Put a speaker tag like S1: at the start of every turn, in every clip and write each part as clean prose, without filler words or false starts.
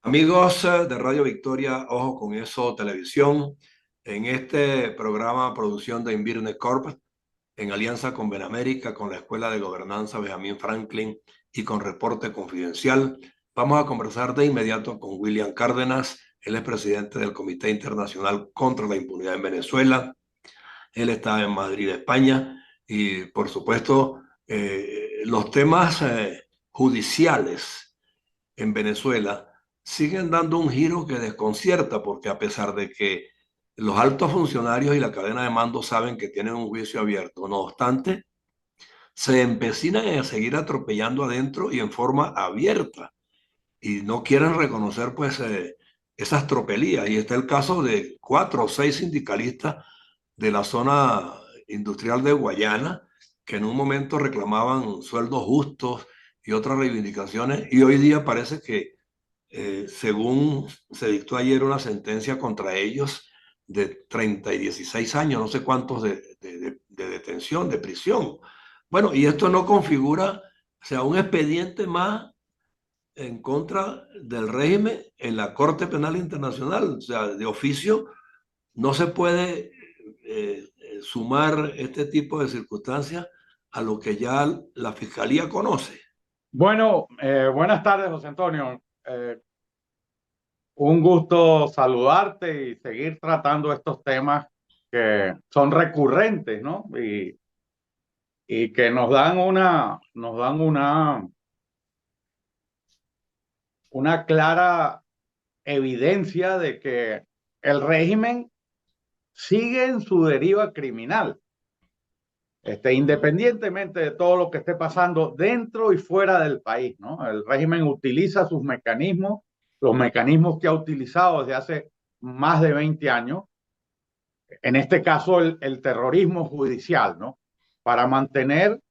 S1: Amigos de Radio Victoria, Ojo con Eso Televisión, en este programa producción de Invirne Corp, en alianza con Benamérica, con la Escuela de Gobernanza Benjamin Franklin y con Reporte Confidencial, vamos a conversar de inmediato con William Cárdenas. Él es presidente del Comité Internacional contra la Impunidad en Venezuela. Él está en Madrid, España, y por supuesto los temas judiciales en Venezuela siguen dando un giro que desconcierta, porque a pesar de que los altos funcionarios y la cadena de mando saben que tienen un juicio abierto, no obstante, se empecinan en seguir atropellando adentro y en forma abierta y no quieren reconocer pues esas tropelías. Y está el caso de 4 o 6 sindicalistas de la zona industrial de Guayana que en un momento reclamaban sueldos justos y otras reivindicaciones, y hoy día parece que según se dictó ayer una sentencia contra ellos de 30 y 16 años, no sé cuántos de detención, de prisión. Bueno, y esto no configura, o sea, un expediente más en contra del régimen en la Corte Penal Internacional. O sea, de oficio no se puede sumar este tipo de circunstancias a lo que ya la Fiscalía conoce.
S2: Bueno, buenas tardes, José Antonio. Un gusto saludarte y seguir tratando estos temas que son recurrentes, ¿no? Y que nos dan una clara evidencia de que el régimen sigue en su deriva criminal, independientemente de todo lo que esté pasando dentro y fuera del país, ¿no? El régimen utiliza sus mecanismos, los mecanismos que ha utilizado desde hace más de 20 años, en este caso el terrorismo judicial, ¿no? Para mantener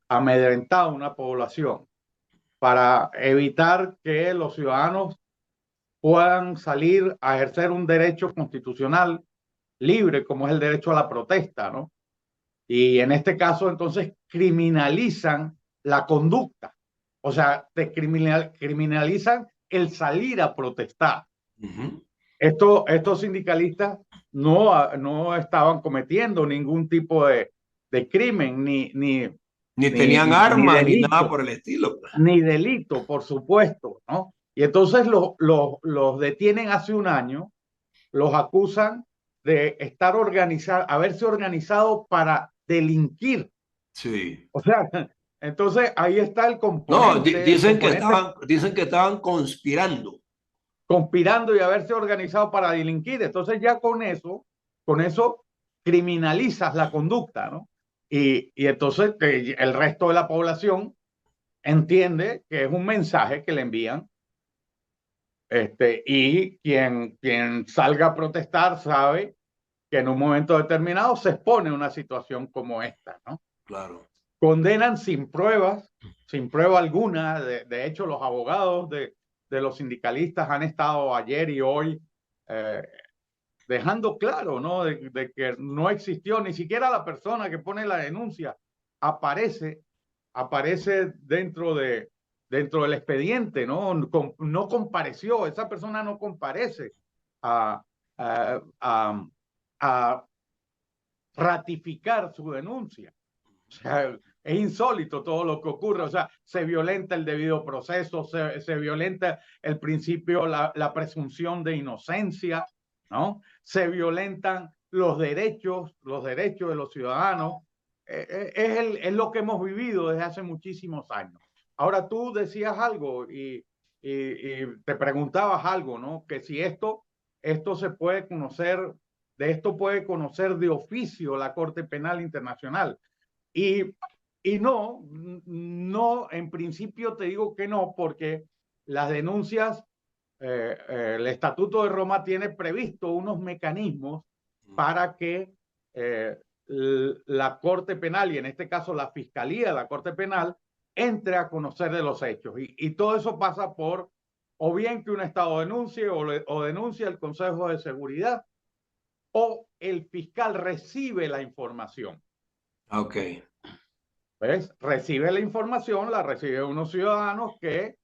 S2: amedrentada una población, para evitar que los ciudadanos puedan salir a ejercer un derecho constitucional libre, como es el derecho a la protesta, ¿no? Y en este caso, entonces, criminalizan la conducta. O sea, criminalizan el salir a protestar.
S1: Ujú.
S2: Estos sindicalistas no estaban cometiendo ningún tipo de crimen,
S1: Ni tenían
S2: ni
S1: armas ni nada
S2: delito,
S1: por el estilo.
S2: ni delito, por supuesto, ¿no? Y entonces los detienen hace un año, los acusan de estar organizado, haberse organizado para delinquir.
S1: Sí.
S2: O sea, entonces ahí está
S1: No,
S2: el componente
S1: dicen que estaban conspirando.
S2: conspirando y haberse organizado para delinquir. Entonces ya con eso criminalizas la conducta, ¿no? Y entonces el resto de la población entiende que es un mensaje que le envían, y quien salga a protestar sabe que en un momento determinado se expone a una situación como esta, ¿no?
S1: Claro.
S2: Condenan sin pruebas, sin prueba alguna. De hecho, los abogados de los sindicalistas han estado ayer y hoy eh, dejando claro, ¿no? De que no existió, ni siquiera la persona que pone la denuncia aparece, aparece dentro del expediente, ¿no? No compareció, esa persona no comparece a, a, a, a ratificar su denuncia. O sea, es insólito todo lo que ocurre. O sea, se violenta el debido proceso, se violenta el principio, la presunción de inocencia, ¿no? Se violentan los derechos de los ciudadanos. Es lo que hemos vivido desde hace muchísimos años. Ahora tú decías algo y te preguntabas algo, ¿no? Que si esto se puede conocer, de esto puede conocer de oficio la Corte Penal Internacional. Y, y no, en principio te digo que no, porque las denuncias, el Estatuto de Roma tiene previsto unos mecanismos para que la Corte Penal, y en este caso la Fiscalía de la Corte Penal, entre a conocer de los hechos. Y todo eso pasa por, o bien que un Estado denuncie o denuncie el Consejo de Seguridad, o el fiscal recibe la información.
S1: Ok.
S2: ¿Ves? Recibe la información, la reciben unos ciudadanos que,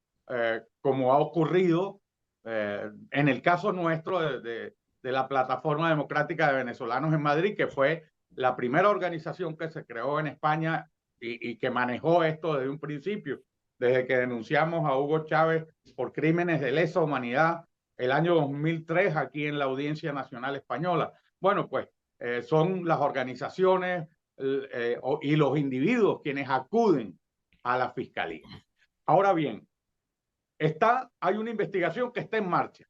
S2: como ha ocurrido en el caso nuestro de la Plataforma Democrática de Venezolanos en Madrid, que fue la primera organización que se creó en España y que manejó esto desde un principio, desde que denunciamos a Hugo Chávez por crímenes de lesa humanidad el año 2003 aquí en la Audiencia Nacional Española. Bueno, pues son las organizaciones y los individuos quienes acuden a la Fiscalía. Ahora bien, hay una investigación que está en marcha.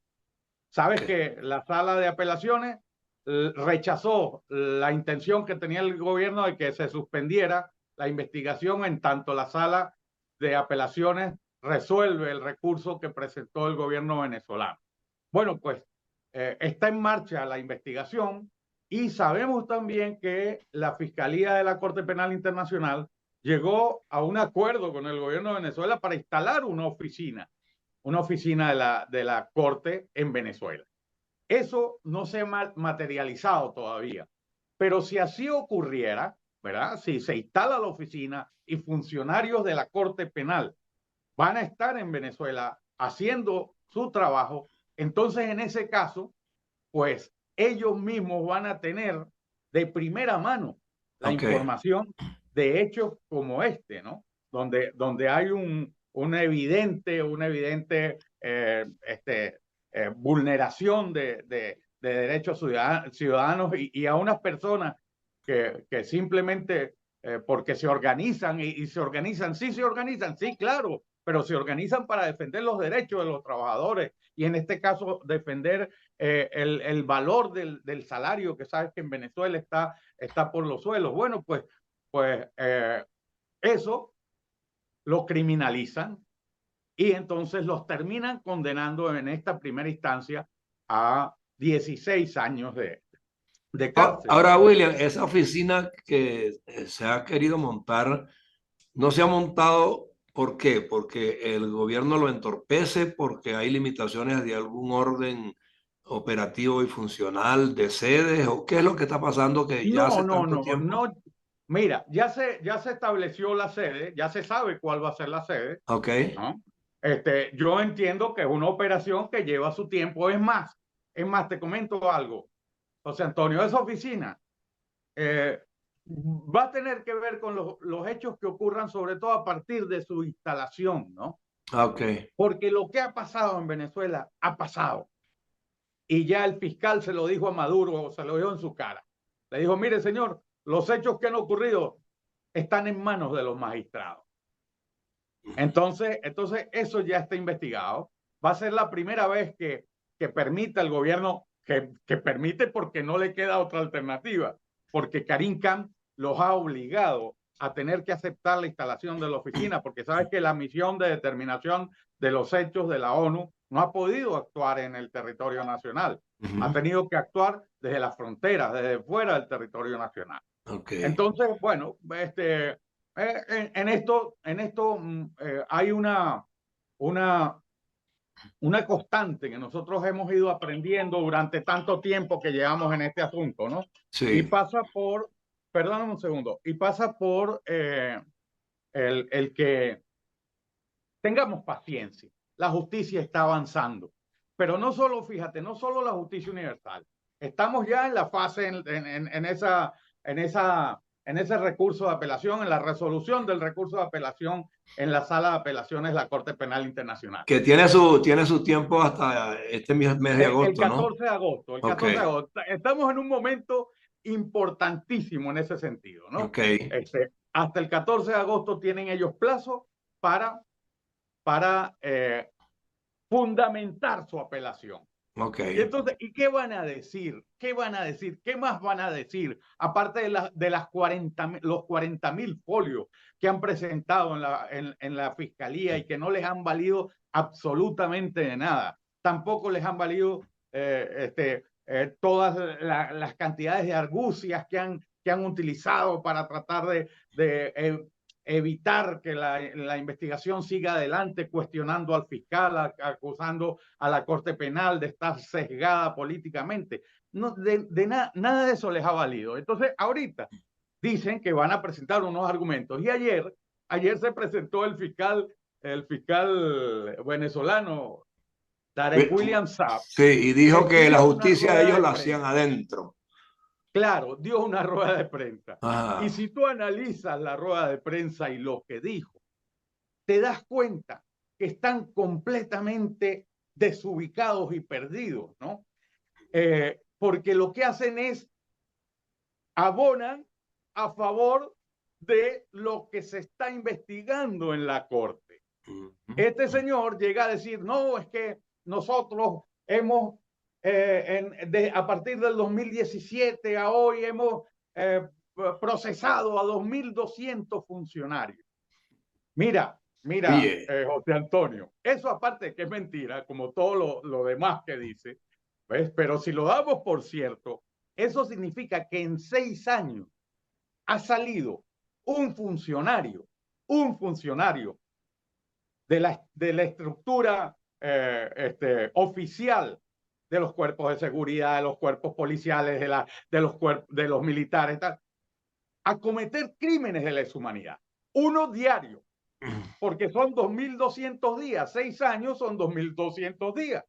S2: Sabes que la sala de apelaciones rechazó la intención que tenía el gobierno de que se suspendiera la investigación en tanto la sala de apelaciones resuelve el recurso que presentó el gobierno venezolano. Bueno, pues está en marcha la investigación y sabemos también que la Fiscalía de la Corte Penal Internacional llegó a un acuerdo con el gobierno de Venezuela para instalar una oficina de la Corte en Venezuela. Eso no se ha materializado todavía, pero si así ocurriera, ¿verdad? Si se instala la oficina y funcionarios de la Corte Penal van a estar en Venezuela haciendo su trabajo, entonces en ese caso, pues ellos mismos van a tener de primera mano la información de hechos como este, ¿no? Donde hay una evidente vulneración de derechos ciudadanos y a unas personas que simplemente porque se organizan y se organizan, sí, claro, pero se organizan para defender los derechos de los trabajadores y en este caso defender el valor del salario, que sabes que en Venezuela está por los suelos. Bueno, pues eso lo criminalizan y entonces los terminan condenando en esta primera instancia a 16 años de cárcel.
S1: Ahora, William, esa oficina que se ha querido montar, no se ha montado, ¿por qué? Porque el gobierno lo entorpece, porque hay limitaciones de algún orden operativo y funcional de sedes, o qué es lo que está pasando que ya hace tanto tiempo.
S2: No. Mira, ya se estableció la sede, ya se sabe cuál va a ser la sede.
S1: Ok.
S2: ¿No? Yo entiendo que es una operación que lleva su tiempo. Es más, te comento algo, José Antonio, esa oficina va a tener que ver con los hechos que ocurran, sobre todo a partir de su instalación, ¿no?
S1: Ok.
S2: Porque lo que ha pasado en Venezuela ha pasado. Y ya el fiscal se lo dijo a Maduro, se lo dijo en su cara. Le dijo, mire, señor, los hechos que han ocurrido están en manos de los magistrados. Entonces eso ya está investigado. Va a ser la primera vez que permita el gobierno, que permite porque no le queda otra alternativa, porque Karim Khan los ha obligado a tener que aceptar la instalación de la oficina, porque sabes que la misión de determinación de los hechos de la ONU no ha podido actuar en el territorio nacional. Ha tenido que actuar desde las fronteras, desde fuera del territorio nacional.
S1: Okay.
S2: Entonces, bueno, en esto hay una constante que nosotros hemos ido aprendiendo durante tanto tiempo que llevamos en este asunto, ¿no?
S1: Sí.
S2: Y pasa por, perdóname un segundo, y pasa por el que tengamos paciencia. La justicia está avanzando. Pero no solo, fíjate, no solo la justicia universal. Estamos ya en la fase, en ese recurso de apelación, en la resolución del recurso de apelación en la sala de apelaciones de la Corte Penal Internacional.
S1: Que tiene su tiempo hasta este mes de agosto,
S2: el 14 de agosto, el 14
S1: okay.
S2: de agosto. Estamos en un momento importantísimo en ese sentido, ¿no?
S1: Okay.
S2: Hasta el 14 de agosto tienen ellos plazo para fundamentar su apelación.
S1: Okay.
S2: Y entonces, ¿y qué van a decir? ¿Qué van a decir? ¿Qué más van a decir? Aparte de los 40.000 folios que han presentado en la fiscalía y que no les han valido absolutamente de nada. Tampoco les han valido todas las cantidades de argucias que han utilizado para tratar de evitar que la investigación siga adelante, cuestionando al fiscal, acusando a la Corte Penal de estar sesgada políticamente. No, nada de eso les ha valido. Entonces, ahorita dicen que van a presentar unos argumentos. Y ayer se presentó el fiscal venezolano, Tarek William Saab,
S1: Sí, y dijo que la
S2: dio una
S1: justicia de
S2: rueda
S1: ellos
S2: de
S1: la
S2: prensa.
S1: hacían adentro.
S2: Claro, dio una rueda de prensa. Y
S1: Ajá.
S2: si tú analizas la rueda de prensa y lo que dijo, te das cuenta que están completamente desubicados y perdidos, ¿no? Porque lo que hacen es abonan a favor de lo que se está investigando en la corte. Este señor llega a decir, no, es que nosotros hemos, a partir del 2017 a hoy, hemos procesado a 2.200 funcionarios. Mira,
S1: Oye,
S2: José Antonio, eso aparte de que es mentira, como todo lo demás que dice, ¿ves? Pero si lo damos por cierto, eso significa que en 6 años ha salido un funcionario de la estructura oficial de los cuerpos de seguridad, de los cuerpos policiales, de los militares, tal, a cometer crímenes de lesa humanidad. Uno diario, porque son 2.200 días, 6 años son 2.200 días.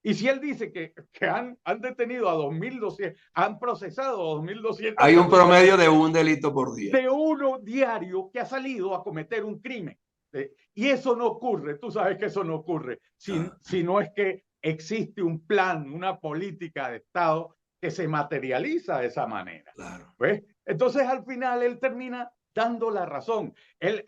S2: Y si él dice que han detenido a 2.200, han procesado a 2.200
S1: hay un
S2: personas,
S1: promedio de un delito por día.
S2: de uno diario que ha salido a cometer un crimen. Y eso no ocurre, tú sabes que eso no ocurre, si no es que existe un plan, una política de Estado que se materializa de esa manera.
S1: Claro.
S2: ¿Ves? Entonces al final él termina dando la razón. Él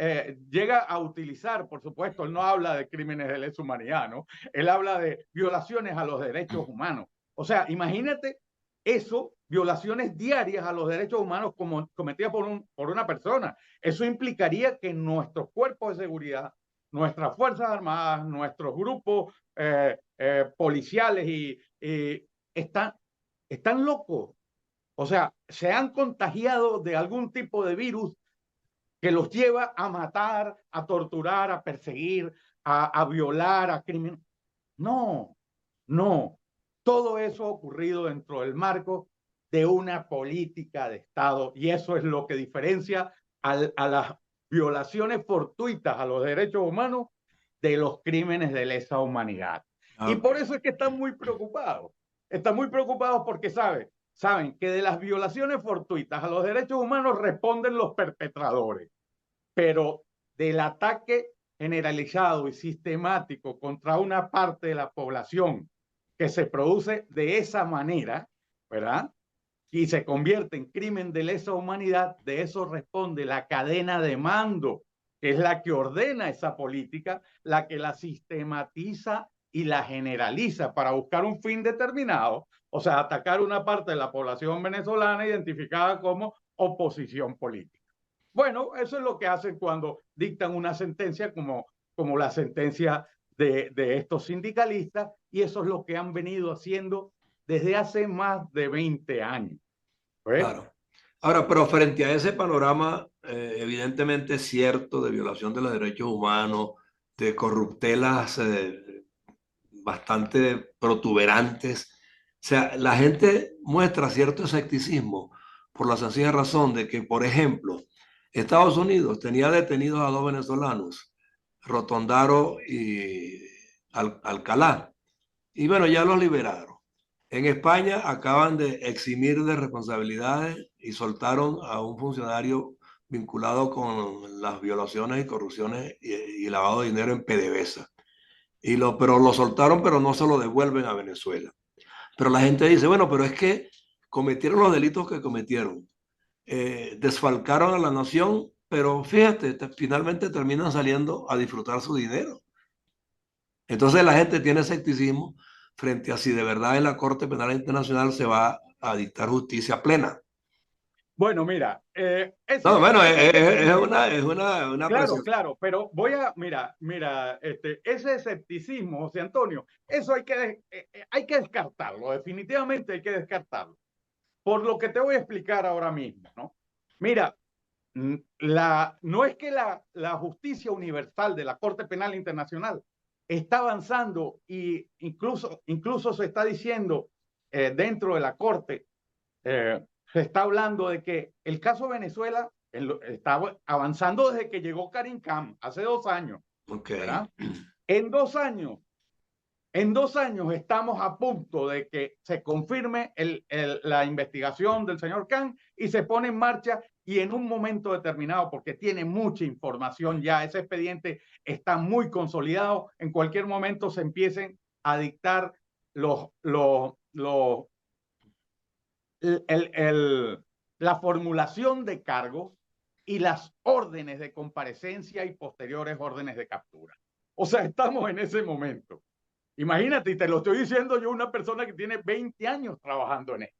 S2: llega a utilizar, por supuesto, él no habla de crímenes de lesa humanidad, ¿no? Él habla de violaciones a los derechos humanos. O sea, imagínate eso, violaciones diarias a los derechos humanos cometidas por una persona. Eso implicaría que nuestros cuerpos de seguridad, nuestras Fuerzas Armadas, nuestros grupos policiales están locos. O sea, se han contagiado de algún tipo de virus que los lleva a matar, a torturar, a perseguir, a violar, a crimen. No, no. Todo eso ha ocurrido dentro del marco de una política de Estado y eso es lo que diferencia a las violaciones fortuitas a los derechos humanos de los crímenes de lesa humanidad. Y por
S1: Okay.
S2: eso es que están muy preocupados. Están muy preocupados porque saben que de las violaciones fortuitas a los derechos humanos responden los perpetradores, pero del ataque generalizado y sistemático contra una parte de la población que se produce de esa manera, ¿verdad? Y se convierte en crimen de lesa humanidad, de eso responde la cadena de mando, que es la que ordena esa política, la que la sistematiza y la generaliza para buscar un fin determinado, o sea, atacar una parte de la población venezolana identificada como oposición política. Bueno, eso es lo que hacen cuando dictan una sentencia como la sentencia de estos sindicalistas, y eso es lo que han venido haciendo desde hace más de 20 años. ¿Ves?
S1: Claro. Ahora, pero frente a ese panorama evidentemente cierto de violación de los derechos humanos, de corruptelas bastante protuberantes, o sea, la gente muestra cierto escepticismo por la sencilla razón de que, por ejemplo, Estados Unidos tenía detenidos a dos venezolanos, Rotondaro y Alcalá, y bueno, ya los liberaron. En España acaban de eximir de responsabilidades y soltaron a un funcionario vinculado con las violaciones y corrupciones y lavado de dinero en PDVSA. Pero lo soltaron, pero no se lo devuelven a Venezuela. Pero la gente dice, bueno, pero es que cometieron los delitos que cometieron. Desfalcaron a la nación, pero fíjate, finalmente terminan saliendo a disfrutar su dinero. Entonces la gente tiene escepticismo frente a si de verdad en la Corte Penal Internacional se va a dictar justicia plena.
S2: Bueno, mira,
S1: No, bueno,
S2: ese escepticismo,
S1: es una
S2: claro,
S1: apreciación.
S2: claro, pero mira, ese escepticismo, José Antonio, eso hay que descartarlo, definitivamente hay que descartarlo. Por lo que te voy a explicar ahora mismo, ¿no? Mira, no es que la justicia universal de la Corte Penal Internacional está avanzando e incluso se está diciendo dentro de la Corte, se está hablando de que el caso Venezuela está avanzando desde que llegó Karim Khan hace 2 años,
S1: Ok.
S2: ¿verdad? En 2 años En 2 años estamos a punto de que se confirme la investigación del señor Khan y se pone en marcha, y en un momento determinado, porque tiene mucha información ya, ese expediente está muy consolidado, en cualquier momento se empiecen a dictar la formulación de cargos y las órdenes de comparecencia y posteriores órdenes de captura. O sea, estamos en ese momento. Imagínate, y te lo estoy diciendo yo, una persona que tiene 20 años trabajando en esto.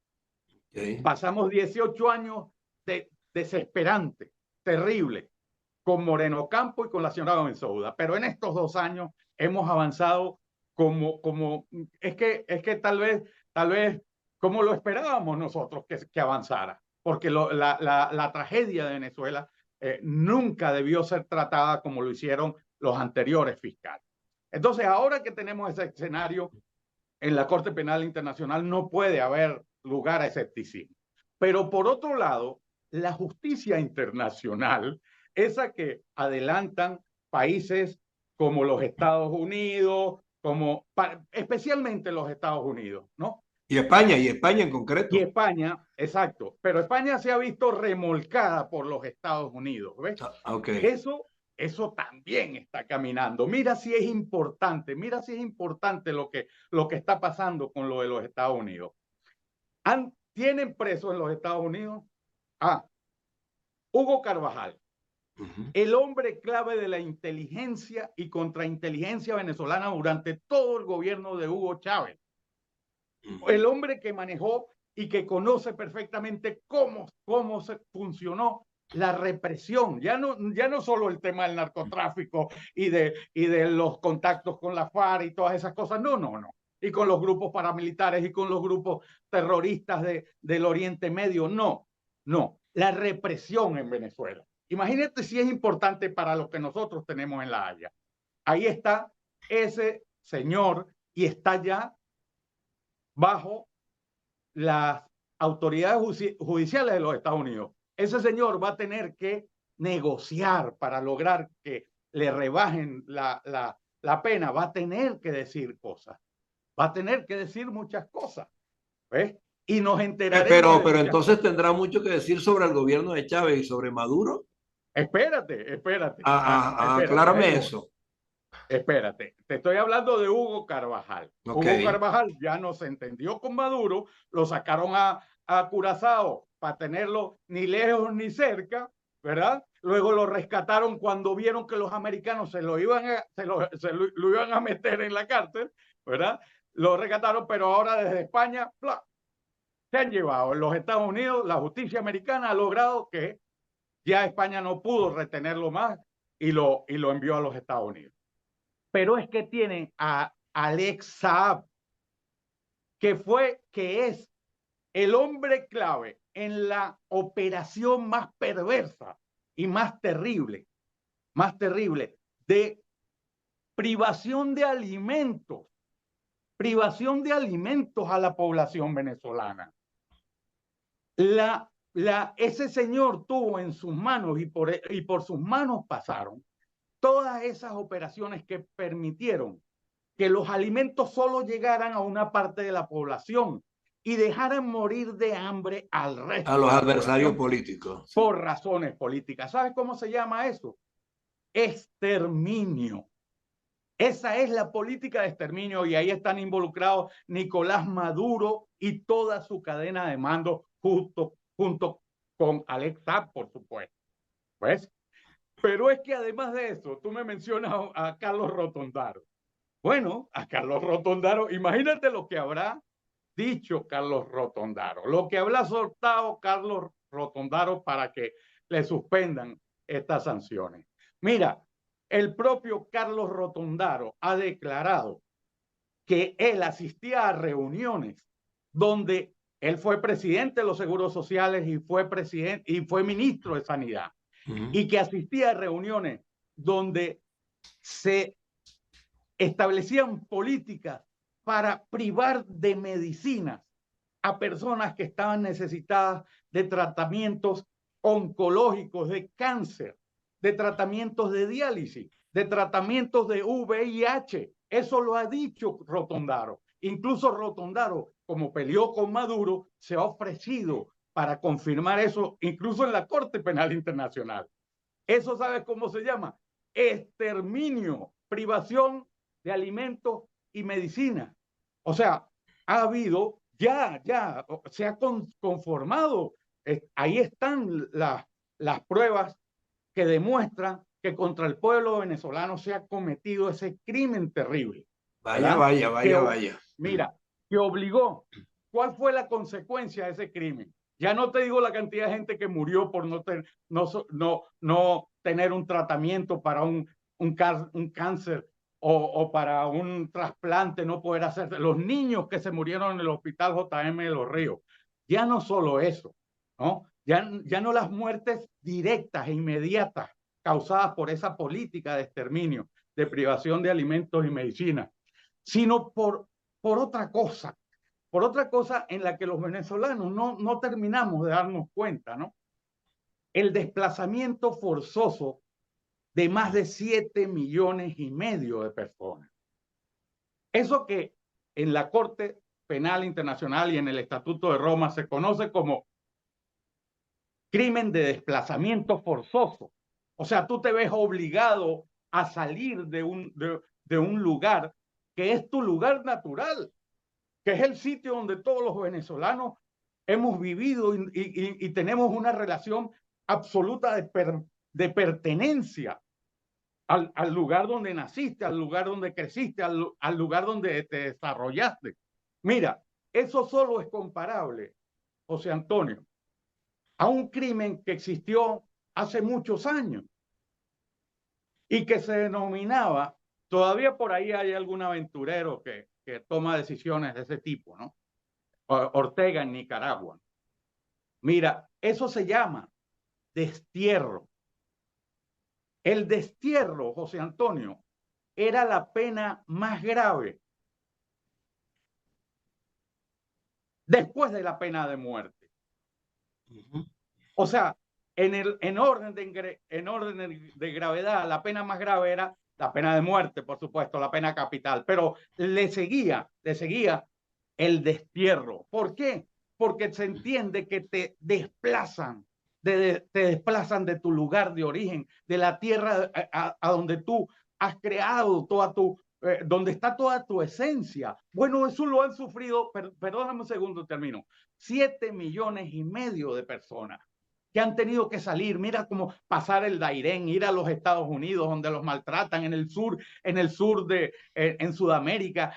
S1: Okay.
S2: Pasamos 18 años de desesperante, terrible, con Moreno Campo y con la señora Bensouda, pero en estos 2 años hemos avanzado es que tal vez como lo esperábamos nosotros que avanzara, porque la tragedia de Venezuela nunca debió ser tratada como lo hicieron los anteriores fiscales. Entonces, ahora que tenemos ese escenario en la Corte Penal Internacional, no puede haber lugar a escepticismo. Pero por otro lado, la justicia internacional, esa que adelantan países como los Estados Unidos, especialmente los Estados Unidos, ¿no?
S1: Y España en
S2: Y
S1: concreto.
S2: España, exacto, pero España se ha visto remolcada por los Estados Unidos, ¿ves?
S1: Okay.
S2: Eso también está caminando. Mira si es importante, lo que está pasando con lo de los Estados Unidos. Tienen preso en los Estados Unidos a Hugo Carvajal, el hombre clave de la inteligencia y contrainteligencia venezolana durante todo el gobierno de Hugo Chávez. El hombre que manejó y que conoce perfectamente cómo se funcionó la represión, ya no solo el tema del narcotráfico y de los contactos con la FARC y todas esas cosas, no, y con los grupos paramilitares y con los grupos terroristas del Oriente Medio, no, la represión en Venezuela. Imagínate si es importante para lo que nosotros tenemos en La Haya. Ahí está ese señor y está ya bajo las autoridades judiciales de los Estados Unidos. Ese señor va a tener que negociar para lograr que le rebajen la pena, va a tener que decir cosas, va a tener que decir muchas cosas, ¿ves? Y nos enteraremos de
S1: Pero
S2: muchas
S1: entonces
S2: cosas.
S1: tendrá mucho que decir sobre el gobierno de Chávez y sobre Maduro.
S2: Espérate,
S1: Aclárame
S2: ahí voy.
S1: eso.
S2: Espérate, te estoy hablando de Hugo Carvajal.
S1: Ok.
S2: Hugo Carvajal ya no se entendió con Maduro, lo sacaron a Curazao para tenerlo ni lejos ni cerca, ¿verdad? Luego lo rescataron cuando vieron que los americanos se lo iban a meter en la cárcel, ¿verdad? Lo rescataron, pero ahora desde España ¡plá! Se han llevado. En los Estados Unidos, la justicia americana ha logrado que ya España no pudo retenerlo más y lo envió a los Estados Unidos. Pero es que tienen a Alex Saab, que es el hombre clave en la operación más perversa y más terrible de privación de alimentos a la población venezolana. Ese señor tuvo en sus manos y por sus manos pasaron todas esas operaciones que permitieron que los alimentos solo llegaran a una parte de la población y dejaran morir de hambre al
S1: A
S2: resto
S1: los
S2: de la
S1: adversarios
S2: población
S1: políticos. Sí.
S2: por razones políticas. ¿Sabes cómo se llama eso? Exterminio. Esa es la política de exterminio, y ahí están involucrados Nicolás Maduro y toda su cadena de mando junto con Alex Saab, por supuesto. ¿Ves? Pero es que además de eso, tú me mencionas a Carlos Rotondaro. Bueno, a Carlos Rotondaro, imagínate lo que habrá dicho Carlos Rotondaro, lo que habrá soltado Carlos Rotondaro para que le suspendan estas sanciones. Mira, el propio Carlos Rotondaro ha declarado que él asistía a reuniones donde él fue presidente de los seguros sociales y fue ministro de Sanidad, y que asistía a reuniones donde se establecían políticas para privar de medicinas a personas que estaban necesitadas de tratamientos oncológicos, de cáncer, de tratamientos de diálisis, de tratamientos de VIH, Eso lo ha dicho Rotondaro. Incluso Rotondaro, como peleó con Maduro, se ha ofrecido para confirmar eso, incluso en la Corte Penal Internacional. Eso, ¿sabes cómo se llama? Exterminio, privación de alimentos y medicina. O sea, ha habido, se ha conformado. Ahí están las pruebas que demuestran que contra el pueblo venezolano se ha cometido ese crimen terrible.
S1: Vaya,
S2: ¿Verdad?
S1: vaya, vaya, vaya.
S2: Mira, que obligó. ¿Cuál fue la consecuencia de ese crimen? Ya no te digo la cantidad de gente que murió por no tener un tratamiento para un cáncer o para un trasplante, no poder hacerse. Los niños que se murieron en el hospital JM de Los Ríos. Ya no solo eso, ¿no? Ya no las muertes directas e inmediatas causadas por esa política de exterminio, de privación de alimentos y medicina, sino por otra cosa en la que los venezolanos no terminamos de darnos cuenta, ¿no? El desplazamiento forzoso de más de 7,5 millones de personas. Eso que en la Corte Penal Internacional y en el Estatuto de Roma se conoce como crimen de desplazamiento forzoso. O sea, tú te ves obligado a salir de un lugar que es tu lugar natural, que es el sitio donde todos los venezolanos hemos vivido y tenemos una relación absoluta de pertenencia al lugar donde naciste, al lugar donde creciste, al lugar donde te desarrollaste. Mira, eso solo es comparable, José Antonio, a un crimen que existió hace muchos años y que se denominaba, todavía por ahí hay algún aventurero que toma decisiones de ese tipo, ¿no? Ortega en Nicaragua. Mira, eso se llama destierro. El destierro, José Antonio, era la pena más grave después de la pena de muerte. O sea, en orden de gravedad, la pena más grave era la pena de muerte, por supuesto, la pena capital, pero le seguía el destierro. ¿Por qué? Porque se entiende que te desplazan de tu lugar de origen, de la tierra a donde tú has creado donde está toda tu esencia. Bueno, eso lo han sufrido, perdóname un segundo, termino, 7,5 millones de personas que han tenido que salir. Mira cómo pasar el Dairén, ir a los Estados Unidos, donde los maltratan, en el sur en Sudamérica,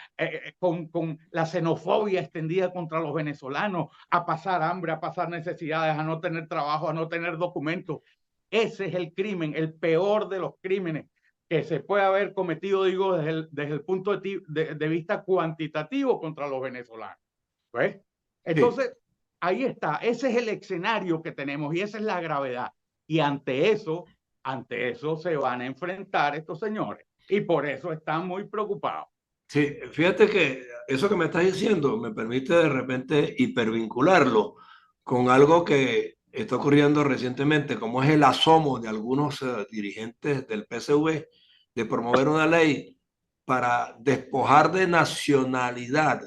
S2: con la xenofobia extendida contra los venezolanos, a pasar hambre, a pasar necesidades, a no tener trabajo, a no tener documentos. Ese es el crimen, el peor de los crímenes que se puede haber cometido, digo, desde el punto de vista cuantitativo contra los venezolanos. ¿Ves? Entonces, sí, ahí está, ese es el escenario que tenemos y esa es la gravedad. Y ante eso se van a enfrentar estos señores y por eso están muy preocupados.
S1: Sí, fíjate que eso que me estás diciendo me permite de repente hipervincularlo con algo que está ocurriendo recientemente, como es el asomo de algunos dirigentes del PSV de promover una ley para despojar de nacionalidad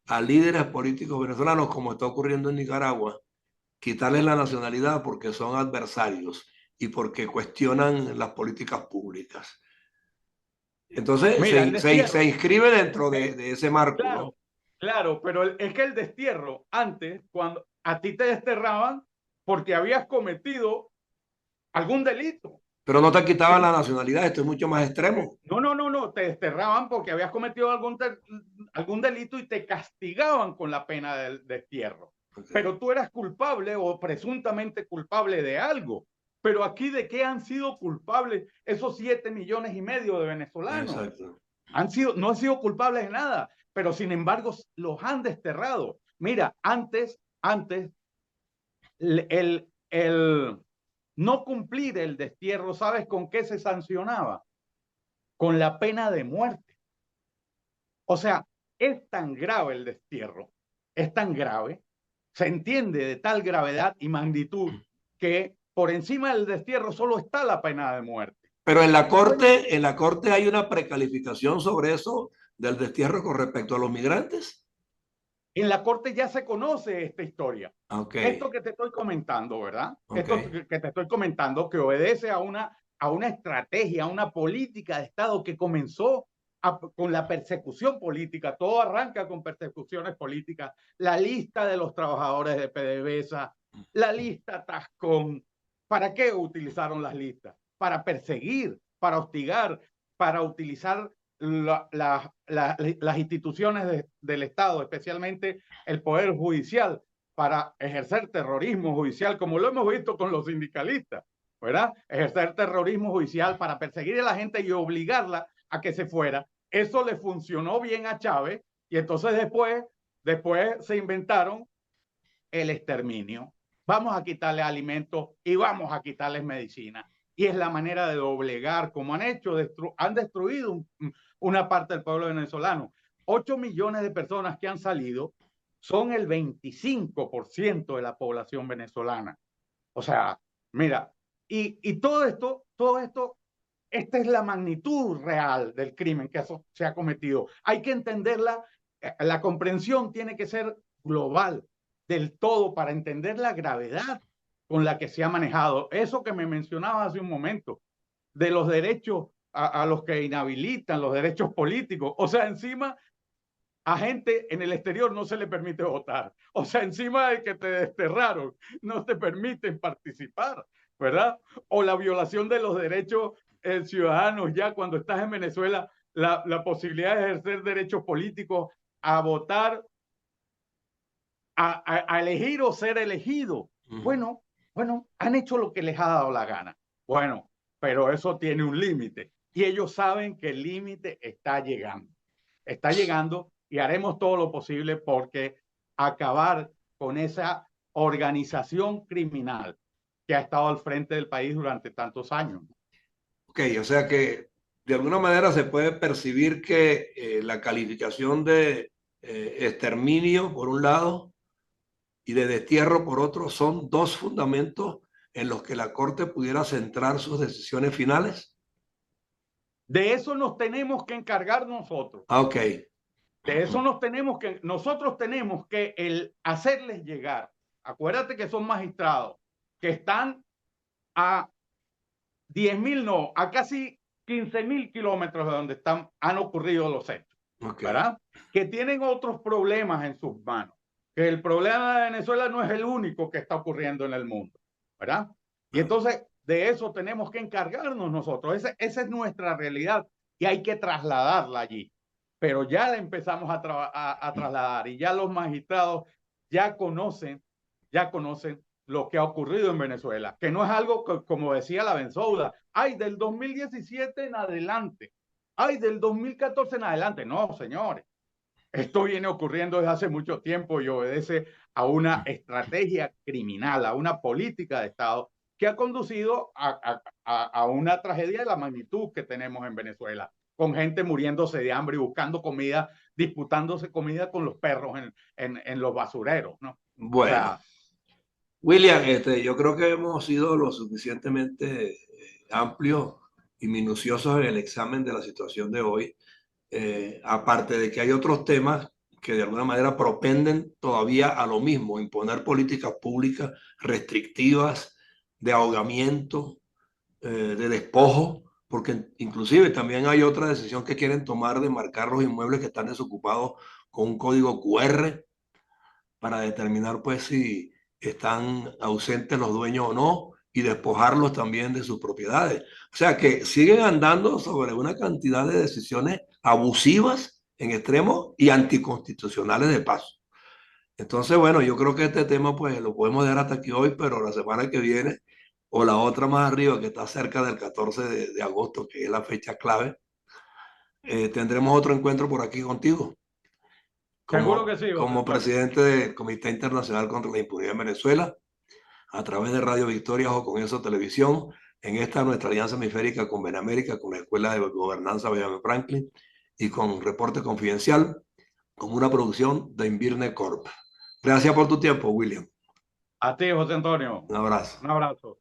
S1: a líderes políticos venezolanos, como está ocurriendo en Nicaragua, quitarles la nacionalidad porque son adversarios y porque cuestionan las políticas públicas. Entonces
S2: Mira,
S1: se inscribe dentro de ese marco,
S2: claro,
S1: ¿no?
S2: claro, pero es que el destierro, antes, cuando a ti te desterraban porque habías cometido algún delito.
S1: Pero no te quitaban la nacionalidad, esto es mucho más extremo.
S2: No, te desterraban porque habías cometido algún delito y te castigaban con la pena del destierro. Okay. Pero tú eras culpable o presuntamente culpable de algo. Pero aquí, ¿de qué han sido culpables esos 7,5 millones de venezolanos? Exacto. No han sido culpables de nada, pero sin embargo los han desterrado. Mira, antes el no cumplir el destierro, ¿sabes con qué se sancionaba? Con la pena de muerte. O sea, es tan grave el destierro, es tan grave, se entiende de tal gravedad y magnitud que por encima del destierro solo está la pena de muerte.
S1: Pero en la corte hay una precalificación sobre eso del destierro con respecto a los migrantes.
S2: En la corte ya se conoce esta historia.
S1: Ok,
S2: Esto que te estoy comentando, ¿verdad?
S1: ok.
S2: Esto que te estoy comentando que obedece a una estrategia, a una política de Estado que comenzó con la persecución política. Todo arranca con persecuciones políticas. La lista de los trabajadores de PDVSA, la lista Tascón. ¿Para qué utilizaron las listas? Para perseguir, para hostigar, para utilizar las instituciones del Estado, especialmente el Poder Judicial, para ejercer terrorismo judicial, como lo hemos visto con los sindicalistas, ¿verdad? Ejercer terrorismo judicial para perseguir a la gente y obligarla a que se fuera. Eso le funcionó bien a Chávez y entonces después se inventaron el exterminio. Vamos a quitarle alimentos y vamos a quitarles medicina. Y es la manera de doblegar, como han hecho, han destruido una parte del pueblo venezolano. 8 millones de personas que han salido son el 25% de la población venezolana. O sea, mira, y todo esto, esta es la magnitud real del crimen que se ha cometido. Hay que entenderla, la comprensión tiene que ser global, del todo, para entender la gravedad con la que se ha manejado. Eso que me mencionaba hace un momento, de los derechos a los que inhabilitan, los derechos políticos. O sea, encima a gente en el exterior no se le permite votar. O sea, encima de que te desterraron, no te permiten participar, ¿verdad? O la violación de los derechos ciudadanos ya cuando estás en Venezuela, la posibilidad de ejercer derechos políticos, a votar, a elegir o ser elegido. Bueno, han hecho lo que les ha dado la gana. Bueno, pero eso tiene un límite y ellos saben que el límite está llegando. Está llegando y haremos todo lo posible porque acabar con esa organización criminal que ha estado al frente del país durante tantos años.
S1: Ok, o sea que de alguna manera se puede percibir que la calificación de exterminio, por un lado, y de destierro, por otro, son dos fundamentos en los que la Corte pudiera centrar sus decisiones finales.
S2: De eso nos tenemos que encargar nosotros.
S1: Ah, ok.
S2: De eso nosotros tenemos que hacerles llegar. Acuérdate que son magistrados que están a 10.000, no, a casi 15.000 kilómetros de donde han ocurrido los hechos,
S1: Okay.
S2: ¿verdad? Que tienen otros problemas en sus manos, que el problema de Venezuela no es el único que está ocurriendo en el mundo, ¿verdad? Y entonces de eso tenemos que encargarnos nosotros, esa es nuestra realidad y hay que trasladarla allí, pero ya la empezamos a trasladar y ya los magistrados ya conocen lo que ha ocurrido en Venezuela, que no es algo que, como decía la Benzouda, hay del 2017 en adelante, hay del 2014 en adelante. No, señores, esto viene ocurriendo desde hace mucho tiempo y obedece a una estrategia criminal, a una política de Estado que ha conducido a una tragedia de la magnitud que tenemos en Venezuela, con gente muriéndose de hambre y buscando comida, disputándose comida con los perros en los basureros, ¿no? O
S1: Bueno,
S2: sea,
S1: William, yo creo que hemos sido lo suficientemente amplios y minuciosos en el examen de la situación de hoy. Aparte de que hay otros temas que de alguna manera propenden todavía a lo mismo, imponer políticas públicas restrictivas, de ahogamiento, de despojo, porque inclusive también hay otra decisión que quieren tomar de marcar los inmuebles que están desocupados con un código QR para determinar pues si están ausentes los dueños o no y despojarlos también de sus propiedades. O sea que siguen andando sobre una cantidad de decisiones abusivas en extremo y anticonstitucionales de paso. Entonces, bueno, yo creo que este tema pues lo podemos dejar hasta aquí hoy, pero la semana que viene o la otra más arriba que está cerca del 14 de agosto, que es la fecha clave, tendremos otro encuentro por aquí contigo
S2: seguro que sí, José
S1: como
S2: Antonio.
S1: presidente del Comité Internacional contra la Impunidad en Venezuela, a través de Radio Victoria o con eso Televisión, en esta nuestra alianza hemisférica con Benamérica, con la Escuela de Gobernanza Benjamin Franklin y con Reporte Confidencial, como una producción de Invirne Corp. Gracias por tu tiempo, William.
S2: A ti, José Antonio.
S1: Un abrazo.
S2: Un abrazo.